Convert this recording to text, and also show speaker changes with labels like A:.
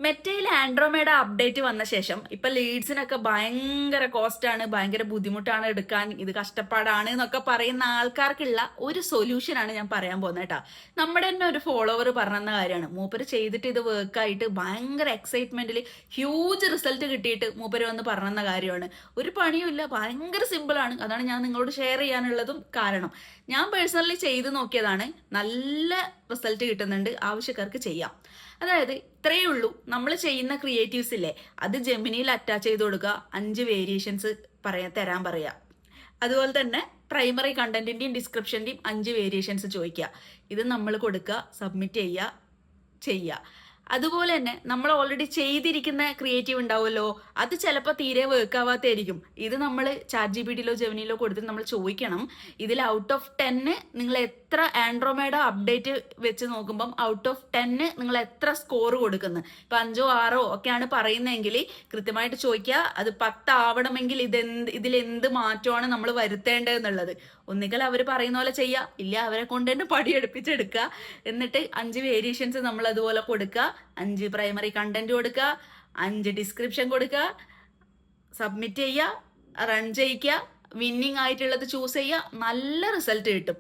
A: മെറ്റയിൽ Andromeda update വന്ന ശേഷം ഇപ്പൊ ലീഡ്സിനൊക്കെ ഭയങ്കര കോസ്റ്റ് ആണ്, ഭയങ്കര ബുദ്ധിമുട്ടാണ് എടുക്കാൻ, ഇത് കഷ്ടപ്പാടാണ് എന്നൊക്കെ പറയുന്ന ആൾക്കാർക്കുള്ള ഒരു സൊല്യൂഷൻ ആണ് ഞാൻ പറയാൻ പോകുന്നത് കേട്ടോ. നമ്മുടെ തന്നെ ഒരു ഫോളോവർ പറഞ്ഞ കാര്യമാണ്. മൂപ്പര് ചെയ്തിട്ട് ഇത് വർക്കായിട്ട് ഭയങ്കര എക്സൈറ്റ്മെന്റിൽ ഹ്യൂജ് റിസൾട്ട് കിട്ടിയിട്ട് മൂപ്പര് വന്ന് പറഞ്ഞ കാര്യമാണ്. ഒരു പണിയുമില്ല, ഭയങ്കര സിമ്പിൾ ആണ്. അതാണ് ഞാൻ നിങ്ങളോട് ഷെയർ ചെയ്യാനുള്ളതും കാരണം. ഞാൻ പേഴ്സണലി ചെയ്ത് നോക്കിയതാണ്, നല്ല റിസൾട്ട് കിട്ടുന്നുണ്ട്, ആവശ്യക്കാർക്ക് ചെയ്യാം. അതായത് ഇത്രയേ ഉള്ളൂ. നമ്മൾ ചെയ്യുന്ന ക്രിയേറ്റീവ്സ് ഇല്ലേ, അത് ജെമിനിയിൽ അറ്റാച്ച് ചെയ്ത് കൊടുക്കുക, 5 വേരിയേഷൻസ് തരാൻ പറയാ. അതുപോലെ തന്നെ പ്രൈമറി കണ്ടന്റിന്റെയും ഡിസ്ക്രിപ്ഷന്റെയും 5 വേരിയേഷൻസ് ചോദിക്കുക. ഇത് നമ്മൾ കൊടുക്കുക, സബ്മിറ്റ് ചെയ്യുക. അതുപോലെ തന്നെ നമ്മൾ ഓൾറെഡി ചെയ്തിരിക്കുന്ന ക്രിയേറ്റീവ് ഉണ്ടാവുമല്ലോ, അത് ചിലപ്പോൾ തീരെ വർക്ക് ആവാത്തായിരിക്കും. ഇത് നമ്മൾ ChatGPT-ലോ ജെമിനിയിലോ കൊടുത്തിട്ട് നമ്മൾ ചോദിക്കണം, ഇതിൽ ഔട്ട് ഓഫ് 10 നിങ്ങൾ എത്ര ആൻഡ്രോമേഡ അപ്ഡേറ്റ് വെച്ച് നോക്കുമ്പം ഔട്ട് ഓഫ് 10 നിങ്ങൾ എത്ര സ്കോർ കൊടുക്കുന്നു. ഇപ്പം 5ഓ 6ഓ ഒക്കെയാണ് പറയുന്നതെങ്കിൽ കൃത്യമായിട്ട് ചോദിക്കുക, അത് 10 ആവണമെങ്കിൽ ഇതിലെന്ത് മാറ്റമാണ് നമ്മൾ വരുത്തേണ്ടതെന്നുള്ളത്. ഒന്നുകിൽ അവർ പറയുന്ന പോലെ ചെയ്യുക, ഇല്ല അവരെ കൊണ്ട് തന്നെ പടിയെടുപ്പിച്ചെടുക്കുക. എന്നിട്ട് 5 വേരിയേഷൻസ് നമ്മൾ അതുപോലെ കൊടുക്കുക, 5 പ്രൈമറി കണ്ടന്റ് കൊടുക്കുക, 5 ഡിസ്ക്രിപ്ഷൻ കൊടുക്കുക, സബ്മിറ്റ് ചെയ്യുക, റൺ ചെയ്യിക്കുക, വിന്നിങ് ആയിട്ടുള്ളത് ചൂസ് ചെയ്യുക. നല്ല റിസൾട്ട് കിട്ടും.